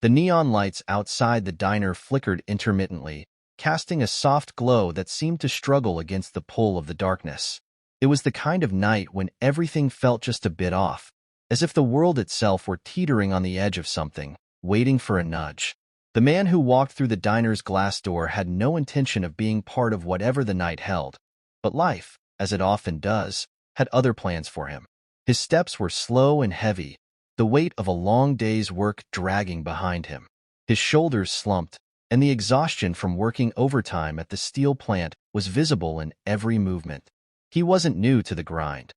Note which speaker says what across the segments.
Speaker 1: The neon lights outside the diner flickered intermittently, casting a soft glow that seemed to struggle against the pull of the darkness. It was the kind of night when everything felt just a bit off, as if the world itself were teetering on the edge of something, waiting for a nudge. The man who walked through the diner's glass door had no intention of being part of whatever the night held, but life, as it often does, had other plans for him. His steps were slow and heavy, the weight of a long day's work dragging behind him. His shoulders slumped, and the exhaustion from working overtime at the steel plant was visible in every movement. He wasn't new to the grind.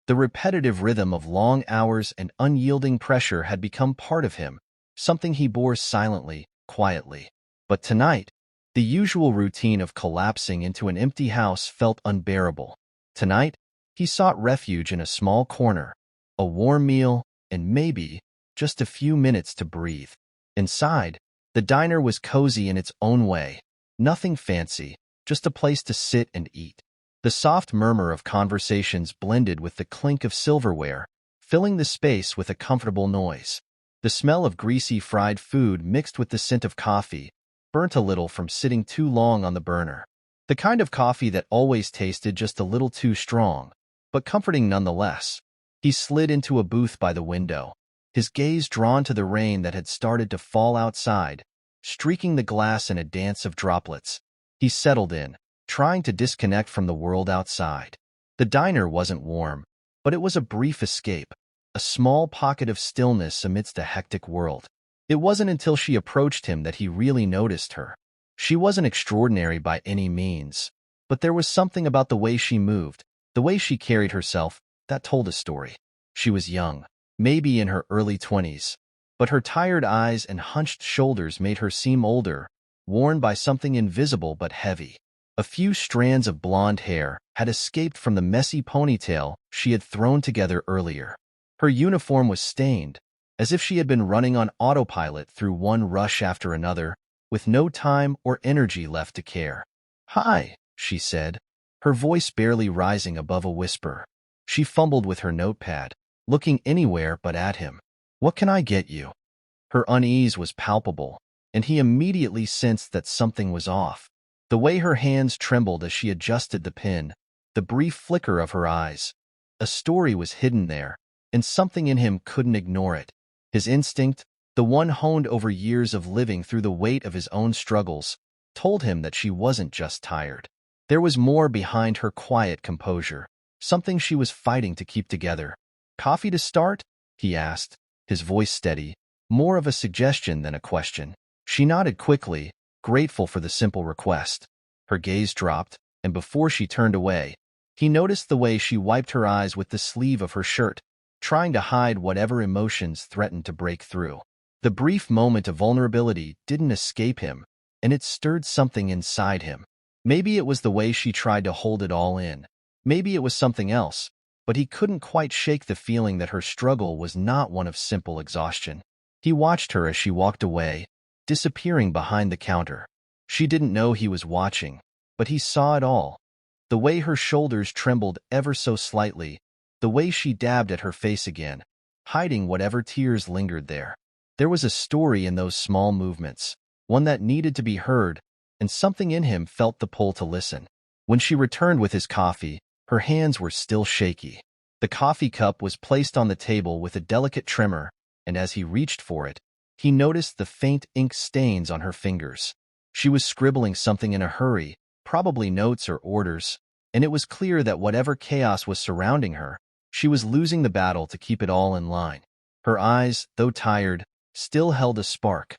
Speaker 1: The repetitive rhythm of long hours and unyielding pressure had become part of him, something he bore silently, quietly. But tonight, the usual routine of collapsing into an empty house felt unbearable. Tonight, he sought refuge in a small corner, a warm meal, and maybe just a few minutes to breathe. Inside, the diner was cozy in its own way. Nothing fancy, just a place to sit and eat. The soft murmur of conversations blended with the clink of silverware, filling the space with a comfortable noise. The smell of greasy fried food mixed with the scent of coffee, burnt a little from sitting too long on the burner. The kind of coffee that always tasted just a little too strong, but comforting nonetheless. He slid into a booth by the window, his gaze drawn to the rain that had started to fall outside, streaking the glass in a dance of droplets. He settled in, trying to disconnect from the world outside. The diner wasn't warm, but it was a brief escape, a small pocket of stillness amidst a hectic world. It wasn't until she approached him that he really noticed her. She wasn't extraordinary by any means, but there was something about the way she moved, the way she carried herself, that told a story. She was young, maybe in her early 20s, but her tired eyes and hunched shoulders made her seem older, worn by something invisible but heavy. A few strands of blonde hair had escaped from the messy ponytail she had thrown together earlier. Her uniform was stained, as if she had been running on autopilot through one rush after another, with no time or energy left to care. "Hi," she said, her voice barely rising above a whisper. She fumbled with her notepad, looking anywhere but at him. "What can I get you?" Her unease was palpable, and he immediately sensed that something was off. The way her hands trembled as she adjusted the pin, the brief flicker of her eyes. A story was hidden there, and something in him couldn't ignore it. His instinct, the one honed over years of living through the weight of his own struggles, told him that she wasn't just tired. There was more behind her quiet composure, something she was fighting to keep together. "Coffee to start?" he asked, his voice steady, more of a suggestion than a question. She nodded quickly, grateful for the simple request. Her gaze dropped, and before she turned away, he noticed the way she wiped her eyes with the sleeve of her shirt, trying to hide whatever emotions threatened to break through. The brief moment of vulnerability didn't escape him, and it stirred something inside him. Maybe it was the way she tried to hold it all in. Maybe it was something else, but he couldn't quite shake the feeling that her struggle was not one of simple exhaustion. He watched her as she walked away, disappearing behind the counter. She didn't know he was watching, but he saw it all. The way her shoulders trembled ever so slightly, the way she dabbed at her face again, hiding whatever tears lingered there. There was a story in those small movements, one that needed to be heard, and something in him felt the pull to listen. When she returned with his coffee, her hands were still shaky. The coffee cup was placed on the table with a delicate tremor, and as he reached for it, he noticed the faint ink stains on her fingers. She was scribbling something in a hurry, probably notes or orders, and it was clear that whatever chaos was surrounding her, she was losing the battle to keep it all in line. Her eyes, though tired, still held a spark,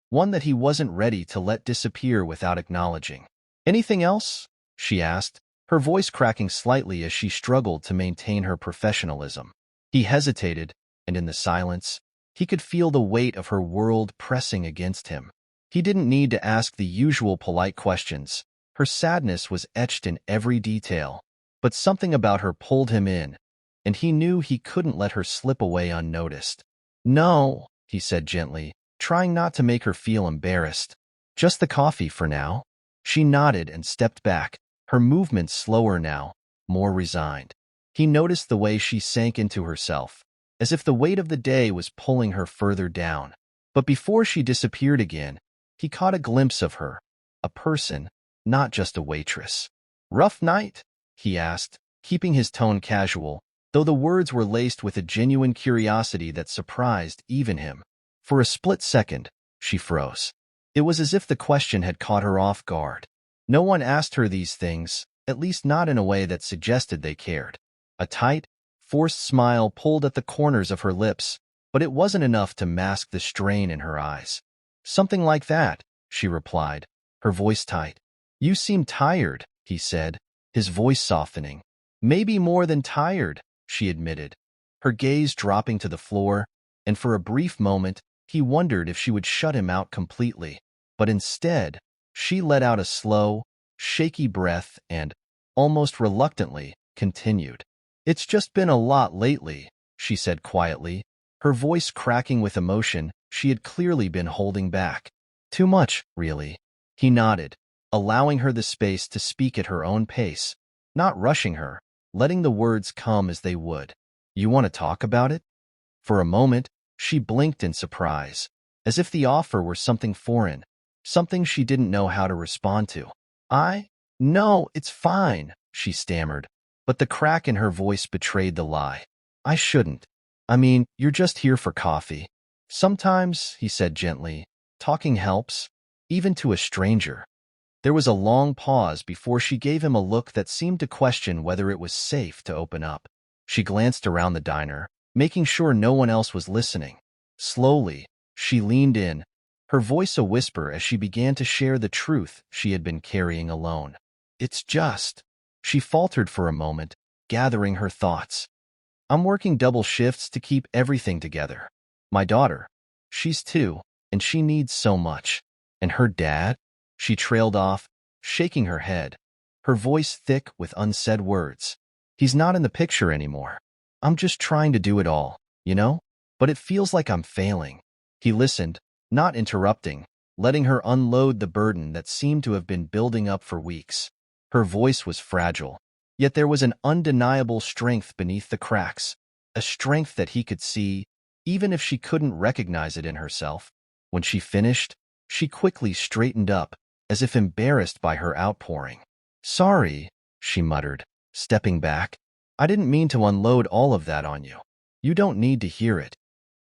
Speaker 1: one that he wasn't ready to let disappear without acknowledging. "Anything else?" she asked, her voice cracking slightly as she struggled to maintain her professionalism. He hesitated, and in the silence, he could feel the weight of her world pressing against him. He didn't need to ask the usual polite questions. Her sadness was etched in every detail, but something about her pulled him in, and he knew he couldn't let her slip away unnoticed. "No," he said gently, trying not to make her feel embarrassed. "Just the coffee for now." She nodded and stepped back, her movements slower now, more resigned. He noticed the way she sank into herself, as if the weight of the day was pulling her further down. But before she disappeared again, he caught a glimpse of her, a person, not just a waitress. "Rough night?" he asked, keeping his tone casual, though the words were laced with a genuine curiosity that surprised even him. For a split second, she froze. It was as if the question had caught her off guard. No one asked her these things, at least not in a way that suggested they cared. A tight, forced smile pulled at the corners of her lips, but it wasn't enough to mask the strain in her eyes. "Something like that," she replied, her voice tight. "You seem tired," he said, his voice softening. "Maybe more than tired," she admitted, her gaze dropping to the floor, and for a brief moment, he wondered if she would shut him out completely. But instead, she let out a slow, shaky breath and, almost reluctantly, continued. "It's just been a lot lately," she said quietly, her voice cracking with emotion she had clearly been holding back. "Too much, really." He nodded, allowing her the space to speak at her own pace, not rushing her, letting the words come as they would. "You want to talk about it?" For a moment, she blinked in surprise, as if the offer were something foreign, something she didn't know how to respond to. No, it's fine," she stammered, but the crack in her voice betrayed the lie. "I shouldn't. I mean, you're just here for coffee." "Sometimes," he said gently, "talking helps, even to a stranger." There was a long pause before she gave him a look that seemed to question whether it was safe to open up. She glanced around the diner, making sure no one else was listening. Slowly, she leaned in, her voice a whisper as she began to share the truth she had been carrying alone. "It's just," she faltered for a moment, gathering her thoughts. "I'm working double shifts to keep everything together. My daughter, she's 2, and she needs so much. And her dad?" She trailed off, shaking her head, her voice thick with unsaid words. "He's not in the picture anymore. I'm just trying to do it all, you know? But it feels like I'm failing." He listened, not interrupting, letting her unload the burden that seemed to have been building up for weeks. Her voice was fragile, yet there was an undeniable strength beneath the cracks, a strength that he could see, even if she couldn't recognize it in herself. When she finished, she quickly straightened up, as if embarrassed by her outpouring. "Sorry," she muttered, stepping back. "I didn't mean to unload all of that on you. You don't need to hear it."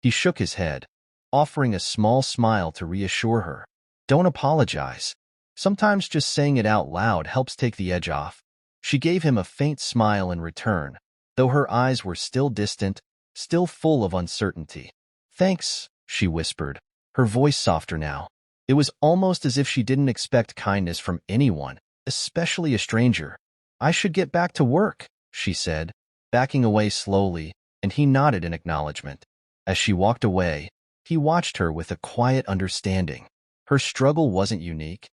Speaker 1: He shook his head, offering a small smile to reassure her. "Don't apologize. Sometimes just saying it out loud helps take the edge off." She gave him a faint smile in return, though her eyes were still distant, still full of uncertainty. "Thanks," she whispered, her voice softer now. It was almost as if she didn't expect kindness from anyone, especially a stranger. "I should get back to work," she said, backing away slowly, and he nodded in acknowledgement. As she walked away, he watched her with a quiet understanding. Her struggle wasn't unique.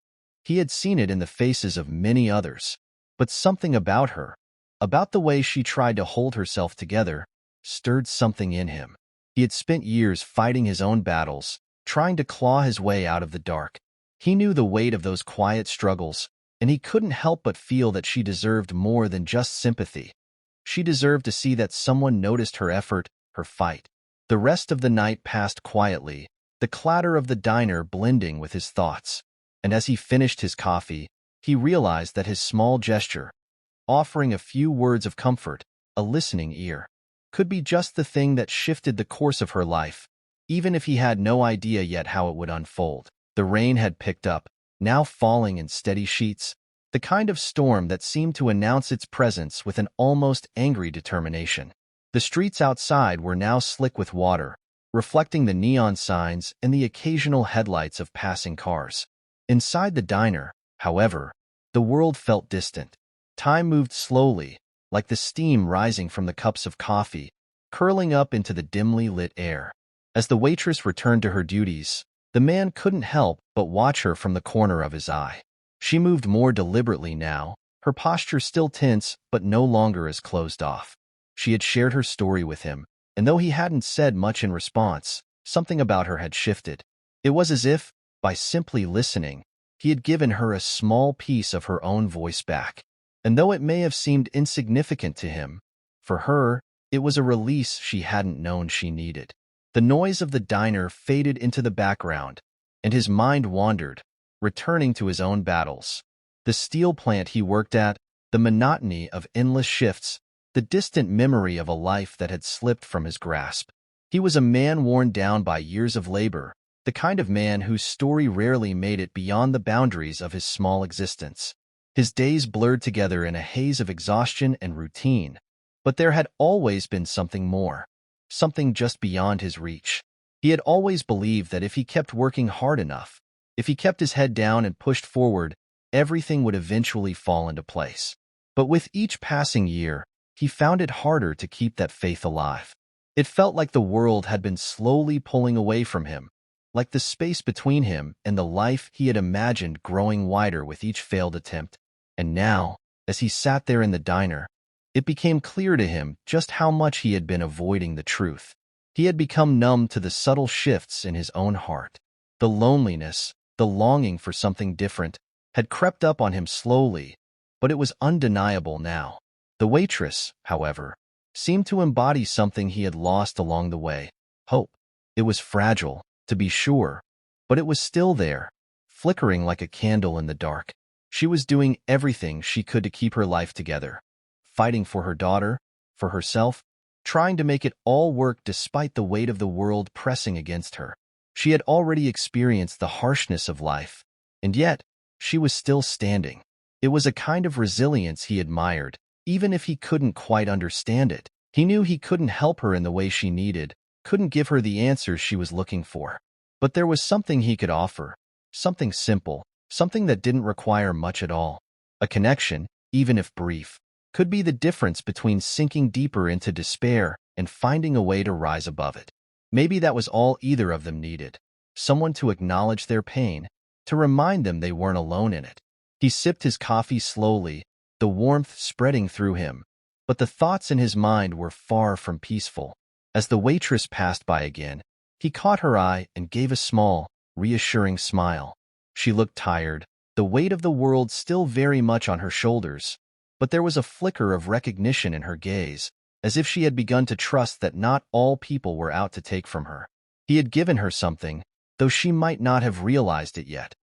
Speaker 1: He had seen it in the faces of many others. But something about her, about the way she tried to hold herself together, stirred something in him. He had spent years fighting his own battles, trying to claw his way out of the dark. He knew the weight of those quiet struggles, and he couldn't help but feel that she deserved more than just sympathy. She deserved to see that someone noticed her effort, her fight. The rest of the night passed quietly, the clatter of the diner blending with his thoughts. And as he finished his coffee, he realized that his small gesture, offering a few words of comfort, a listening ear, could be just the thing that shifted the course of her life, even if he had no idea yet how it would unfold. The rain had picked up, now falling in steady sheets, the kind of storm that seemed to announce its presence with an almost angry determination. The streets outside were now slick with water, reflecting the neon signs and the occasional headlights of passing cars. Inside the diner, however, the world felt distant. Time moved slowly, like the steam rising from the cups of coffee, curling up into the dimly lit air. As the waitress returned to her duties, the man couldn't help but watch her from the corner of his eye. She moved more deliberately now, her posture still tense but no longer as closed off. She had shared her story with him, and though he hadn't said much in response, something about her had shifted. It was as if, by simply listening, he had given her a small piece of her own voice back. And though it may have seemed insignificant to him, for her, it was a release she hadn't known she needed. The noise of the diner faded into the background, and his mind wandered, returning to his own battles. The steel plant he worked at, the monotony of endless shifts, the distant memory of a life that had slipped from his grasp. He was a man worn down by years of labor, the kind of man whose story rarely made it beyond the boundaries of his small existence. His days blurred together in a haze of exhaustion and routine, but there had always been something more, something just beyond his reach. He had always believed that if he kept working hard enough, if he kept his head down and pushed forward, everything would eventually fall into place. But with each passing year, he found it harder to keep that faith alive. It felt like the world had been slowly pulling away from him, like the space between him and the life he had imagined growing wider with each failed attempt. And now, as he sat there in the diner, it became clear to him just how much he had been avoiding the truth. He had become numb to the subtle shifts in his own heart. The loneliness, the longing for something different, had crept up on him slowly, but it was undeniable now. The waitress, however, seemed to embody something he had lost along the way: hope. It was fragile, to be sure, but it was still there, flickering like a candle in the dark. She was doing everything she could to keep her life together, fighting for her daughter, for herself, trying to make it all work despite the weight of the world pressing against her. She had already experienced the harshness of life, and yet she was still standing. It was a kind of resilience he admired, even if he couldn't quite understand it. He knew he couldn't help her in the way she needed, couldn't give her the answers she was looking for. But there was something he could offer, something simple, something that didn't require much at all. A connection, even if brief, could be the difference between sinking deeper into despair and finding a way to rise above it. Maybe that was all either of them needed: someone to acknowledge their pain, to remind them they weren't alone in it. He sipped his coffee slowly, the warmth spreading through him, but the thoughts in his mind were far from peaceful. As the waitress passed by again, he caught her eye and gave a small, reassuring smile. She looked tired, the weight of the world still very much on her shoulders, but there was a flicker of recognition in her gaze, as if she had begun to trust that not all people were out to take from her. He had given her something, though she might not have realized it yet.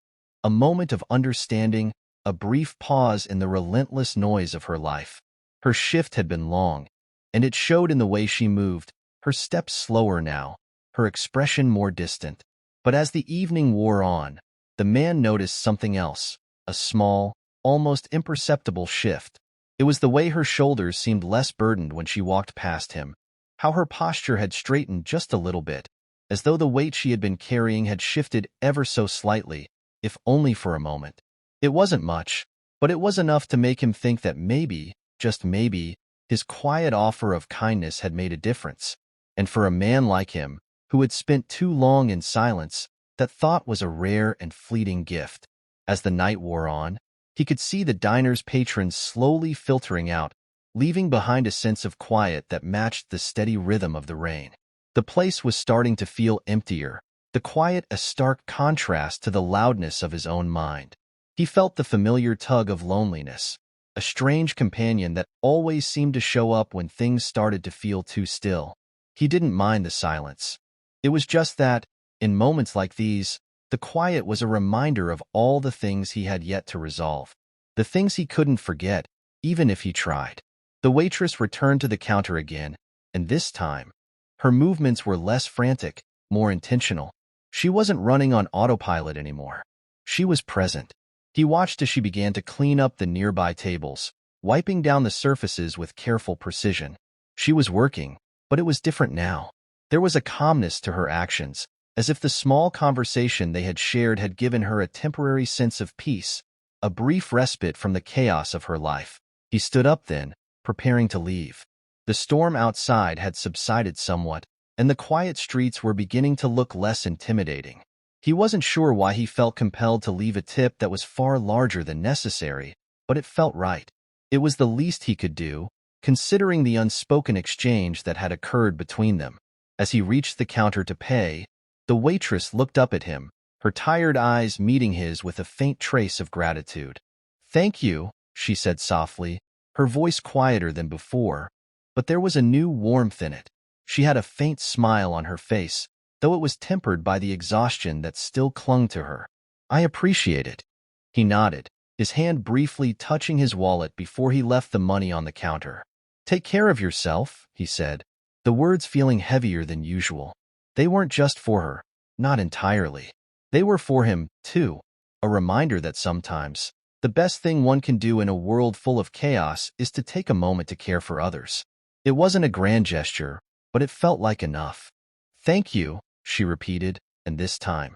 Speaker 1: A moment of understanding, a brief pause in the relentless noise of her life. Her shift had been long, and it showed in the way she moved, her steps slower now, her expression more distant. But as the evening wore on, the man noticed something else, a small, almost imperceptible shift. It was the way her shoulders seemed less burdened when she walked past him, how her posture had straightened just a little bit, as though the weight she had been carrying had shifted ever so slightly, if only for a moment. It wasn't much, but it was enough to make him think that maybe, just maybe, his quiet offer of kindness had made a difference. And for a man like him, who had spent too long in silence, that thought was a rare and fleeting gift. As the night wore on, he could see the diner's patrons slowly filtering out, leaving behind a sense of quiet that matched the steady rhythm of the rain. The place was starting to feel emptier, the quiet a stark contrast to the loudness of his own mind. He felt the familiar tug of loneliness, a strange companion that always seemed to show up when things started to feel too still. He didn't mind the silence. It was just that, in moments like these, the quiet was a reminder of all the things he had yet to resolve, the things he couldn't forget, even if he tried. The waitress returned to the counter again, and this time, her movements were less frantic, more intentional. She wasn't running on autopilot anymore. She was present. He watched as she began to clean up the nearby tables, wiping down the surfaces with careful precision. She was working, but it was different now. There was a calmness to her actions, as if the small conversation they had shared had given her a temporary sense of peace, a brief respite from the chaos of her life. He stood up then, preparing to leave. The storm outside had subsided somewhat, and the quiet streets were beginning to look less intimidating. He wasn't sure why he felt compelled to leave a tip that was far larger than necessary, but it felt right. It was the least he could do, considering the unspoken exchange that had occurred between them. As he reached the counter to pay, the waitress looked up at him, her tired eyes meeting his with a faint trace of gratitude. "Thank you," she said softly, her voice quieter than before, but there was a new warmth in it. She had a faint smile on her face, though it was tempered by the exhaustion that still clung to her. "I appreciate it." He nodded, his hand briefly touching his wallet before he left the money on the counter. "Take care of yourself," he said, the words feeling heavier than usual. They weren't just for her, not entirely. They were for him, too, a reminder that sometimes the best thing one can do in a world full of chaos is to take a moment to care for others. It wasn't a grand gesture, but it felt like enough. "Thank you," she repeated, and this time,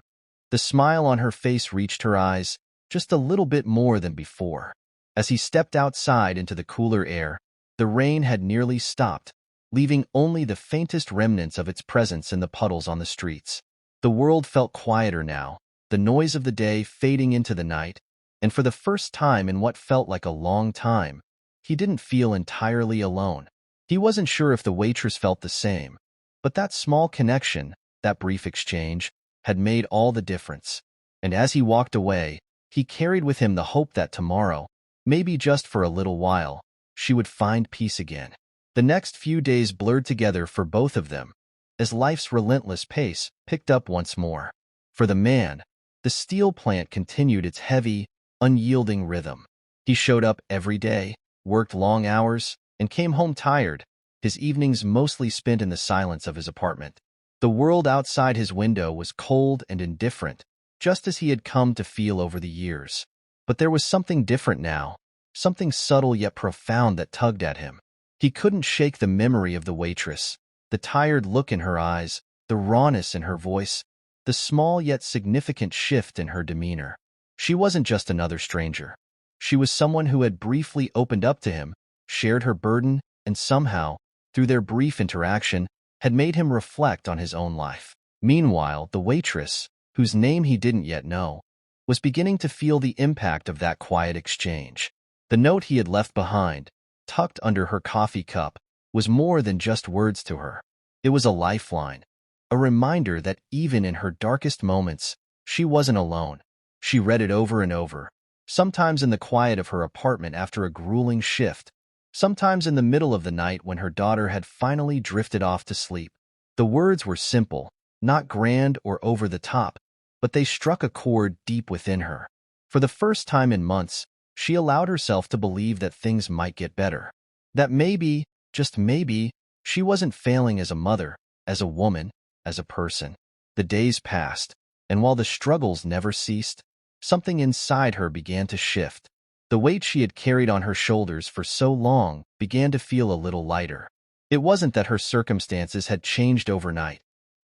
Speaker 1: the smile on her face reached her eyes, just a little bit more than before. As he stepped outside into the cooler air, the rain had nearly stopped, leaving only the faintest remnants of its presence in the puddles on the streets. The world felt quieter now, the noise of the day fading into the night, and for the first time in what felt like a long time, he didn't feel entirely alone. He wasn't sure if the waitress felt the same, but that small connection, that brief exchange, had made all the difference. And as he walked away, he carried with him the hope that tomorrow, maybe just for a little while, she would find peace again. The next few days blurred together for both of them, as life's relentless pace picked up once more. For the man, the steel plant continued its heavy, unyielding rhythm. He showed up every day, worked long hours, and came home tired, his evenings mostly spent in the silence of his apartment. The world outside his window was cold and indifferent, just as he had come to feel over the years. But there was something different now, something subtle yet profound that tugged at him. He couldn't shake the memory of the waitress, the tired look in her eyes, the rawness in her voice, the small yet significant shift in her demeanor. She wasn't just another stranger. She was someone who had briefly opened up to him, shared her burden, and somehow, through their brief interaction, had made him reflect on his own life. Meanwhile, the waitress, whose name he didn't yet know, was beginning to feel the impact of that quiet exchange. The note he had left behind, tucked under her coffee cup, was more than just words to her. It was a lifeline, a reminder that even in her darkest moments, she wasn't alone. She read it over and over, sometimes in the quiet of her apartment after a grueling shift, sometimes in the middle of the night when her daughter had finally drifted off to sleep. The words were simple, not grand or over the top, but they struck a chord deep within her. For the first time in months, she allowed herself to believe that things might get better. That maybe, just maybe, she wasn't failing as a mother, as a woman, as a person. The days passed, and while the struggles never ceased, something inside her began to shift. The weight she had carried on her shoulders for so long began to feel a little lighter. It wasn't that her circumstances had changed overnight.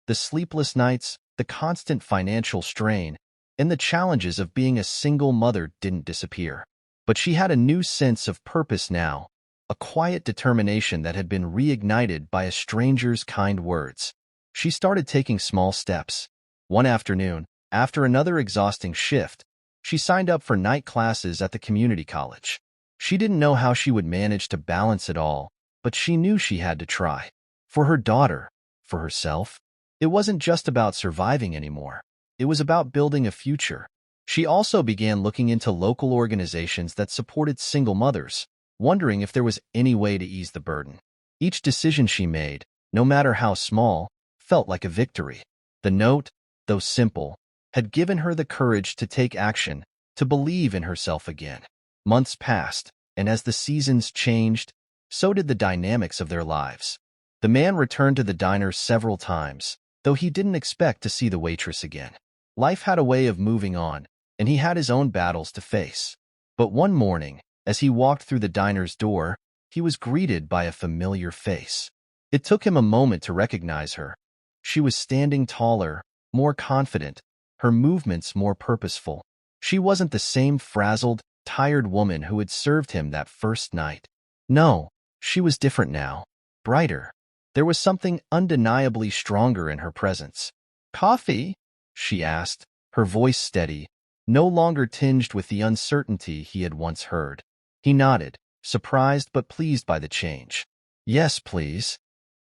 Speaker 1: The sleepless nights, the constant financial strain, and the challenges of being a single mother didn't disappear. But she had a new sense of purpose now, a quiet determination that had been reignited by a stranger's kind words. She started taking small steps. One afternoon, after another exhausting shift, she signed up for night classes at the community college. She didn't know how she would manage to balance it all, but she knew she had to try. For her daughter, for herself. It wasn't just about surviving anymore. It was about building a future. She also began looking into local organizations that supported single mothers, wondering if there was any way to ease the burden. Each decision she made, no matter how small, felt like a victory. The note, though simple, had given her the courage to take action, to believe in herself again. Months passed, and as the seasons changed, so did the dynamics of their lives. The man returned to the diner several times, though he didn't expect to see the waitress again. Life had a way of moving on, and he had his own battles to face. But one morning, as he walked through the diner's door, he was greeted by a familiar face. It took him a moment to recognize her. She was standing taller, more confident, her movements more purposeful. She wasn't the same frazzled, tired woman who had served him that first night. No, she was different now, brighter. There was something undeniably stronger in her presence. "Coffee?" she asked, her voice steady, no longer tinged with the uncertainty he had once heard. He nodded, surprised but pleased by the change. "Yes, please."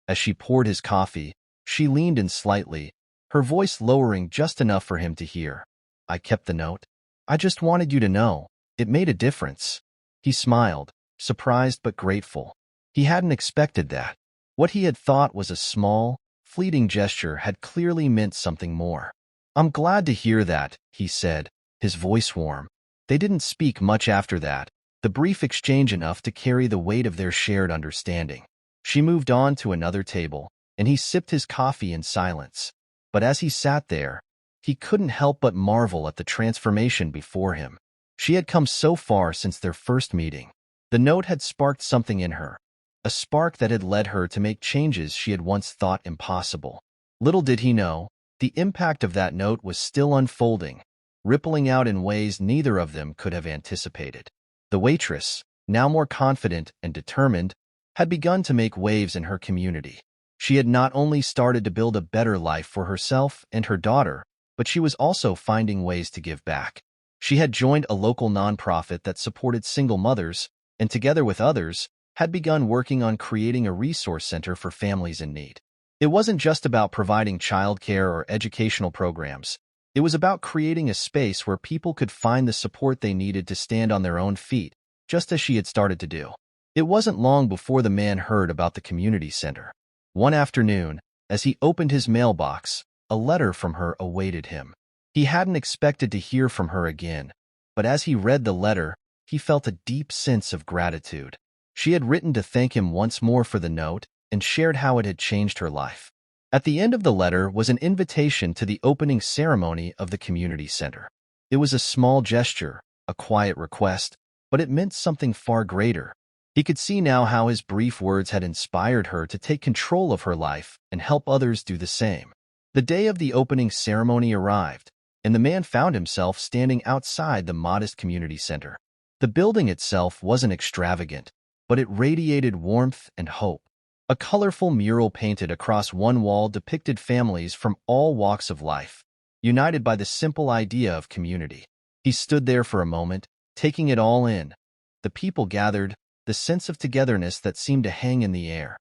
Speaker 1: As she poured his coffee, she leaned in slightly, her voice lowering just enough for him to hear. "I kept the note. I just wanted you to know. It made a difference." He smiled, surprised but grateful. He hadn't expected that. What he had thought was a small, fleeting gesture had clearly meant something more. "I'm glad to hear that," he said, his voice warm. They didn't speak much after that, the brief exchange enough to carry the weight of their shared understanding. She moved on to another table, and he sipped his coffee in silence. But as he sat there, he couldn't help but marvel at the transformation before him. She had come so far since their first meeting. The note had sparked something in her, a spark that had led her to make changes she had once thought impossible. Little did he know, the impact of that note was still unfolding, rippling out in ways neither of them could have anticipated. The waitress, now more confident and determined, had begun to make waves in her community. She had not only started to build a better life for herself and her daughter, but she was also finding ways to give back. She had joined a local nonprofit that supported single mothers, and together with others, had begun working on creating a resource center for families in need. It wasn't just about providing childcare or educational programs. It was about creating a space where people could find the support they needed to stand on their own feet, just as she had started to do. It wasn't long before the man heard about the community center. One afternoon, as he opened his mailbox, a letter from her awaited him. He hadn't expected to hear from her again, but as he read the letter, he felt a deep sense of gratitude. She had written to thank him once more for the note and shared how it had changed her life. At the end of the letter was an invitation to the opening ceremony of the community center. It was a small gesture, a quiet request, but it meant something far greater. He could see now how his brief words had inspired her to take control of her life and help others do the same. The day of the opening ceremony arrived, and the man found himself standing outside the modest community center. The building itself wasn't extravagant, but it radiated warmth and hope. A colorful mural painted across one wall depicted families from all walks of life, united by the simple idea of community. He stood there for a moment, taking it all in. The people gathered, the sense of togetherness that seemed to hang in the air.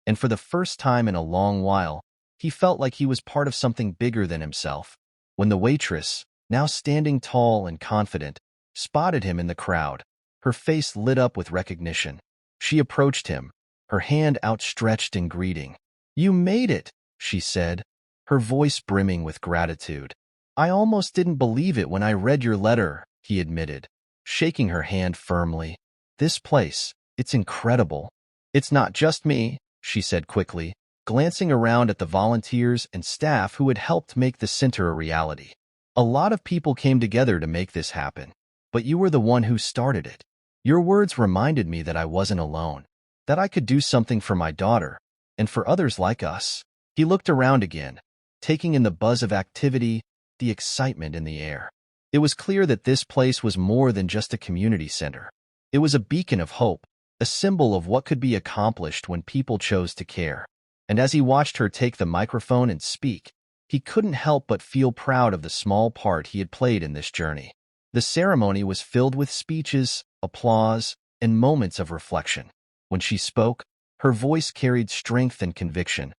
Speaker 1: And for the first time in a long while, he felt like he was part of something bigger than himself. When the waitress, now standing tall and confident, spotted him in the crowd, her face lit up with recognition. She approached him, her hand outstretched in greeting. "You made it," she said, her voice brimming with gratitude. "I almost didn't believe it when I read your letter," he admitted, shaking her hand firmly. "This place, it's incredible." "It's not just me," she said quickly, glancing around at the volunteers and staff who had helped make the center a reality. "A lot of people came together to make this happen, but you were the one who started it. Your words reminded me that I wasn't alone, that I could do something for my daughter, and for others like us." He looked around again, taking in the buzz of activity, the excitement in the air. It was clear that this place was more than just a community center. It was a beacon of hope, a symbol of what could be accomplished when people chose to care. And as he watched her take the microphone and speak, he couldn't help but feel proud of the small part he had played in this journey. The ceremony was filled with speeches, applause, and moments of reflection. When she spoke, her voice carried strength and conviction,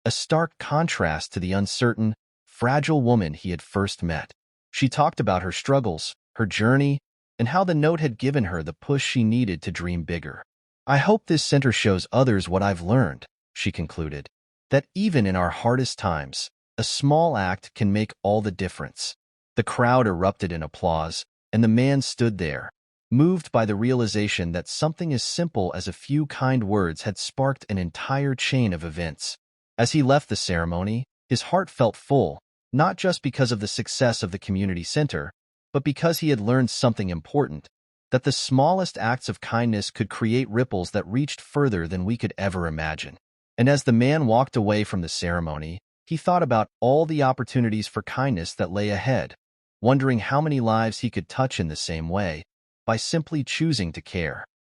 Speaker 1: a stark contrast to the uncertain, fragile woman he had first met. She talked about her struggles, her journey, and how the note had given her the push she needed to dream bigger. "I hope this center shows others what I've learned," she concluded, "that even in our hardest times, a small act can make all the difference." The crowd erupted in applause, and the man stood there, moved by the realization that something as simple as a few kind words had sparked an entire chain of events. As he left the ceremony, his heart felt full, not just because of the success of the community center, but because he had learned something important, that the smallest acts of kindness could create ripples that reached further than we could ever imagine. And as the man walked away from the ceremony, he thought about all the opportunities for kindness that lay ahead, wondering how many lives he could touch in the same way, by simply choosing to care.